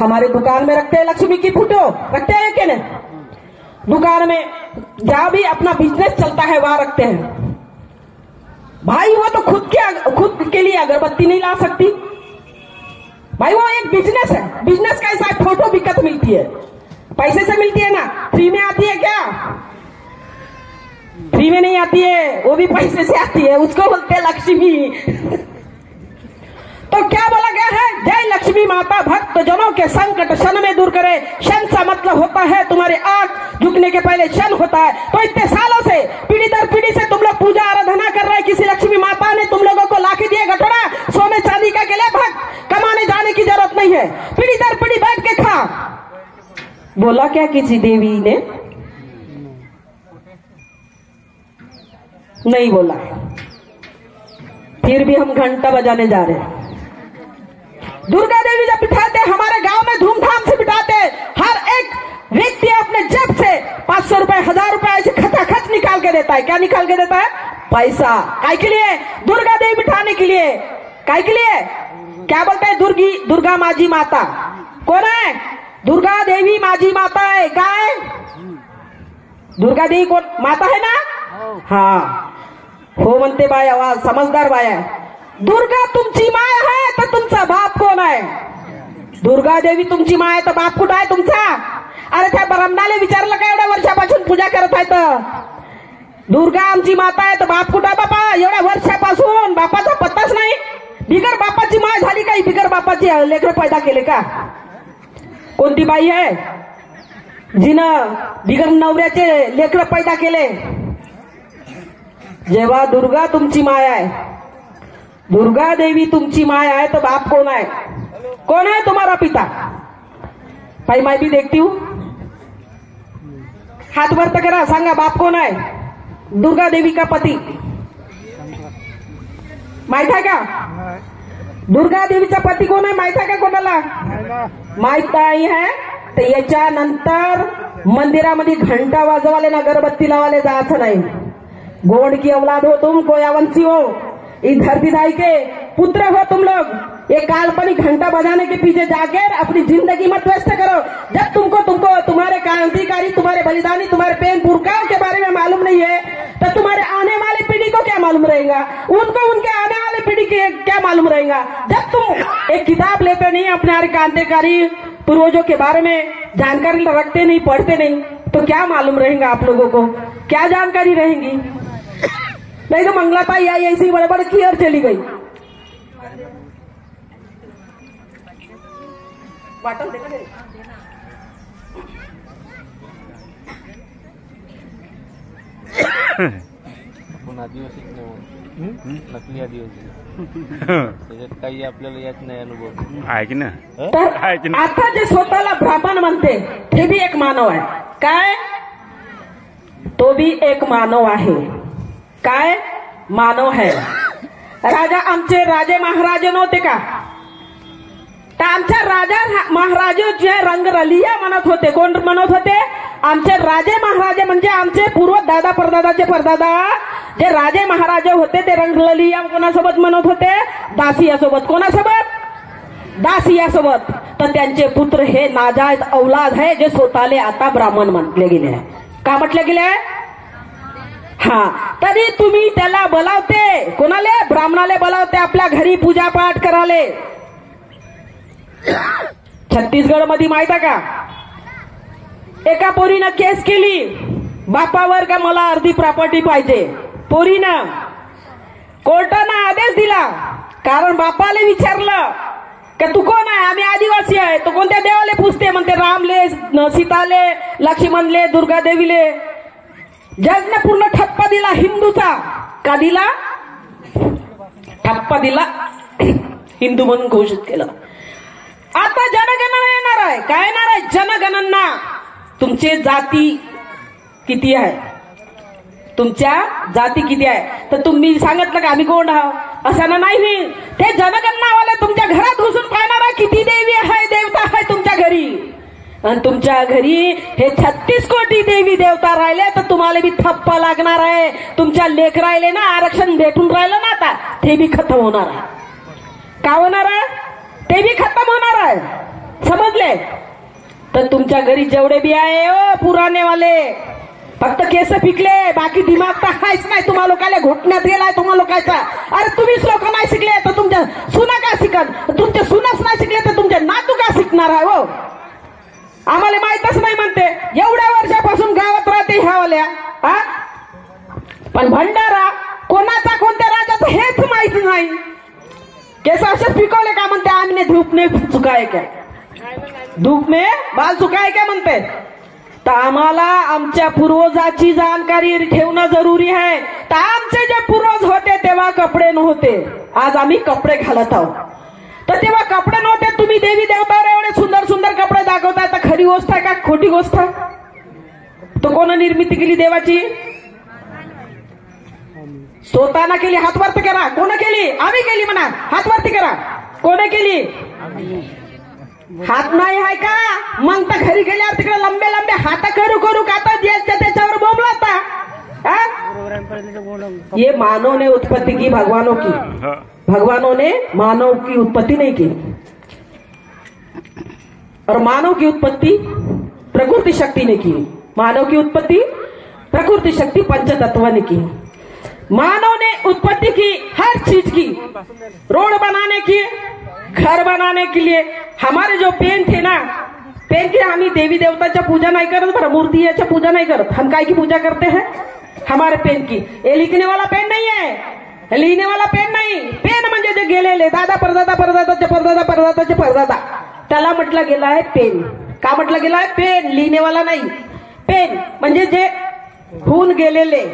हमारे दुकान में रखते हैं लक्ष्मी की फोटो, रखते हैं कि नहीं? दुकान में जहां भी अपना बिजनेस चलता है वहां रखते हैं। भाई वो तो खुद के लिए अगरबत्ती नहीं ला सकती भाई, वो एक बिजनेस है। बिजनेस का ऐसा फोटो बिकट मिलती है, पैसे से मिलती है ना, फ्री में आती है क्या? फ्री में नहीं आती है, वो भी पैसे से आती है, उसको बोलते हैं लक्ष्मी। तो क्या बोला गया है? जय लक्ष्मी माता भक्त जनों के संकट क्षण में दूर करे। क्षण का मतलब होता है तुम्हारे आंख झुकने के पहले क्षण होता है। तो इतने सालों से पीढ़ी दर पीढ़ी से तुम लोग पूजा आराधना कर रहे हैं, किसी लक्ष्मी माता ने तुम लोगों को लाके दिए गठोड़ा सोने चांदी का के लिए, भक्त कमाने जाने की जरूरत नहीं है, पीढ़ी दर पीढ़ी बैठ के खा। बोला क्या किसी देवी ने? नहीं बोला। फिर भी हम घंटा बजाने जा रहे हैं। दुर्गा देवी जब बिठाते हमारे गांव में धूमधाम से बिठाते, हर एक व्यक्ति अपने जेब से 500 रुपए 1000 रुपए ऐसे खचाखच निकाल के देता है। क्या निकाल के देता है? पैसा। काय के लिए? दुर्गा देवी बिठाने के लिए। काय के लिए? क्या बोलते हैं? दुर्गा माझी माता। कौन है? दुर्गा देवी माझी माता है। क्या है? दुर्गा देवी कौन माता है ना? हाँ हो म्हणते बाय, आवाज समजदार बाय आहे। दुर्गा तुमची माय आहे तर तुमचा बाप कोण आहे? दुर्गा देवी तुमची माय आहे तर बाप कुठं आहे तुमचा? अरे त्या ब्राह्मणाला विचारलं का एवढ्या वर्षापासून पूजा करत आहे तर? दुर्गा आमची माता आहे तर बाप कुठं आहे बापा? एवढ्या वर्षापासून बापाचा पत्ताच नाही। बिगर बापाची माय झाली काही? बिगर बापाची लेकरं पैदा केले का? कोणती बाई आहे जिनं बिगर नवऱ्याचे लेकरं पैदा केले? जेव्हा दुर्गा तुमची माय आहे, दुर्गा देवी तुमची माय आहे तो बाप कौन है? कौन है तुम्हारा पिता? भाई मैं भी देखती हूँ, हाथ वरत करा, सांगा बाप कौन है? दुर्गा देवी का पति माहित आहे का? दुर्गा देवीचा पती कोण आहे माहित आहे का कोणाला? माहित नाही है? तर याच्यानंतर मंदिरामध्ये घंटा वाजवाले ना अगरबत्ती लावाले जायचं नाही। गोंड की औलाद हो तुम, कोयावंशी हो, इस धरती दाई के पुत्र हो तुम लोग। ये काल्पनिक घंटा बजाने के पीछे जाकर अपनी जिंदगी मत वेस्ट करो। जब तुमको तुम्हारे क्रांतिकारी, तुम्हारे बलिदानी, तुम्हारे प्रेम पुरखाओं के बारे में मालूम नहीं है तो तुम्हारे आने वाली पीढ़ी को क्या मालूम रहेगा? उनको उनके आने वाली पीढ़ी के क्या मालूम रहेगा? जब तुम एक किताब लेते नहीं, अपने क्रांतिकारी पूर्वजों के बारे में जानकारी रखते नहीं, पढ़ते नहीं, तो क्या मालूम रहेगा आप लोगों को? क्या जानकारी रहेगी? नहीं तो मंगलाताई आई ऐसी बड़बड़ की और चली गई। वाटल देखा नहीं? आपण आदिवासीच नाही, नकली आदिवासी, त्याच्यात काही आपल्याला येत नाही अनुभव आहे की ना? तर आता जे स्वतःला ब्राह्मण म्हणते ते भी एक मानव आहे। काय? तो भी एक मानव आहे। काय? मानव है। राजा आमचे राजे महाराजे नव्हते का? तर आमच्या राजा महाराजे जे रंगरलिया म्हणत होते। कोण म्हणत होते? आमचे राजे महाराजे म्हणजे आमचे पूर्व दादा परदादाचे परदादा जे राजे महाराजे होते ते रंगरलिया कोणासोबत म्हणत होते? दासियासोबत। कोणासोबत? दासियासोबत। तर त्यांचे पुत्र हे नाजायज औलाद है, जे स्वतःले आता ब्राह्मण म्हटले गेले आहे। का म्हटले गेले आहे? हा, तरी तुम्ही त्याला बोलावते, कोणाले? ब्राह्मणाले बोलावते आपल्या घरी पूजा पाठ कराले। छत्तीसगड मध्ये माहित आहे का? एका पोरीनं केस केली बापावर का मला अर्धी प्रॉपर्टी पाहिजे। पोरीनं कोर्टानं आदेश दिला, कारण बापाले विचारलं का तू कोण आहे? आम्ही आदिवासी आहे। तो कोणत्या देवाले पूछते? म्हणते रामले, सीताले, लक्ष्मणले, दुर्गा देवीले। जजने पूर्ण ठप्पा दिला हिंदूचा। का दिला? ठप्पा दिला, हिंदू म्हणून घोषित केलं। आता जनगणना येणार आहे। काय येणार आहे? जनगणना। तुमचे जाती किती आहे? तुमच्या जाती किती आहे? तर तुम्ही सांगितलं का आम्ही कोण आहोत असं ना नाही। ते जनगणनावाले तुमच्या घरात घुसून पाहणार आहे किती देवी आहे, देवता आहे तुमच्या घरी। आणि तुमच्या घरी हे 36 कोटी देवी देवता राहिले तर तुम्हाला भी थप्पा लागणार आहे। तुमच्या लेख राहिले ना, आरक्षण भेटून राहिलं ना, आता ते भी खतम होणार आहे। का होणार आहे? ते भी खतम होणार आहे। समजले? तर तुमच्या घरी जेवढे बी आहे ओ पुराणे वाले, फक्त केस पिकले, बाकी दिमाग तर काहीच नाही तुम्हा लोकांना. घुटण्यात गेलाय तुम्हा लोकांचा. अरे तुम्हीच लोक नाही शिकले तर तुमच्या सुना का शिकन? तुमच्या सुनाच नाही शिकले तर तुमच्या नातू का शिकणार आहे? हो, आम्हाला माहितच नाही म्हणते. एवढ्या वर्षापासून गावात राहते ह्यावाल्या. पण भंडारा कोणाचा, कोणत्या राजाचा हेच माहित नाही. केस असेच पिकवले का म्हणते आम्ही धूप ने चुकाय क्या, धूप में बाल चुकाय क्या म्हणते. तर आम्हाला आमच्या पूर्वजाची जाणकारी ठेवणं जरुरी आहे. तर आमचे जे पूर्वज होते तेव्हा कपडे नव्हते, आज आम्ही कपडे घालत आहोत. तर तेव्हा कपडे नव्हते, तुम्ही देवी देवतावर एवढे सुंदर सुंदर कपडे दाखवताय. तर खरी गोष्ट आहे का खोटी गोष्ट? तो कोण निर्मिती केली देवाची? स्वतःना केली. हात वरती करा. कोण केली? आम्ही केली म्हणा. हात वरती करा. कोण केली? हात नाही आहे का? मग तर घरी गेल्यावर तिकडे लंबे लंबे हात करू करू का त्याच्यावर बोंबलाता. ये मानव ने उत्पत्ति की, भगवानों की. भगवानों ने मानव की उत्पत्ति नहीं की. और मानव की उत्पत्ति प्रकृति शक्ति ने की. मानव की उत्पत्ति प्रकृति शक्ति पंचतत्व ने की. मानव ने उत्पत्ति की हर चीज की, रोड बनाने की, घर बनाने के लिए. हमारे जो पेन थे ना, पेन की हम देवी देवताच्या पूजा नहीं करत बरं, मूर्तियाच्या पूजा नहीं करत. हम काय की पूजा करते हैं? हमारे पेन की. ये लिखने वाला पेन नहीं है, लिहिने वाला पेन नाही. पेन म्हणजे जे गेलेले दादा परदादा परदादाचे परदादा परदादाचे परदादा, त्याला म्हटलं गेलं आहे पेन. का म्हटलं गेलं आहे? पेन. लिहिने वाला नाही. पेन म्हणजे जे होऊन गेलेले,